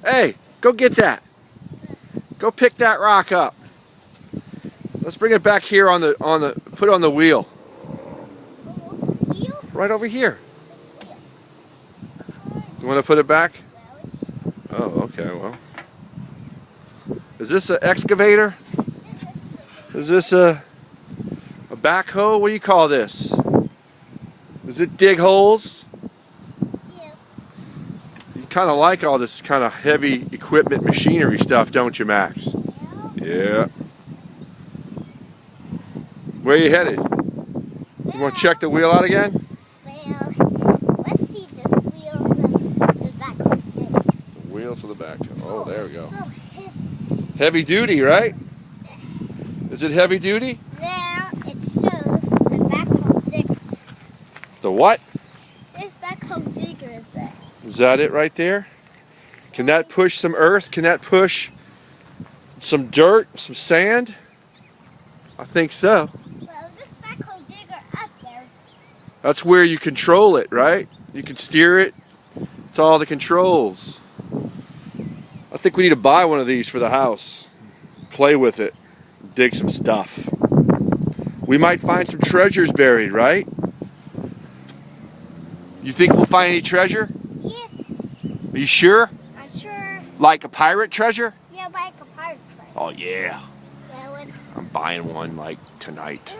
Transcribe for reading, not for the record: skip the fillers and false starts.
Hey, go get that. Go pick that rock up. Let's bring it back here put it on the wheel. Wheel? Right over here. Wheel. You want to put it back? Well, Oh, okay, well. Is this an excavator? Is this a backhoe? What do you call this? Does it dig holes? yeah. You kind of like all this kind of heavy equipment machinery stuff, don't you, Max? Yeah. Where are you headed? You want to check the wheel out again? Well, let's see this wheel the back of the Wheels for the back. Oh, there we go. So heavy. Heavy duty, right? Is it heavy duty? There it shows the backhoe digger. The what? This backhoe digger is there. Is that it right there? Can that push some earth? Can that push some dirt, some sand? I think so. Well, this backhoe digger up there. That's where you control it, right? You can steer it. It's all the controls. I think we need to buy one of these for the house. Play with it. Dig some stuff. We might find some treasures buried, right? You think we'll find any treasure? Yes, Are you sure? I'm sure. Like a pirate treasure? Yeah, like a pirate treasure. Oh yeah. Well, it's I'm buying one like tonight.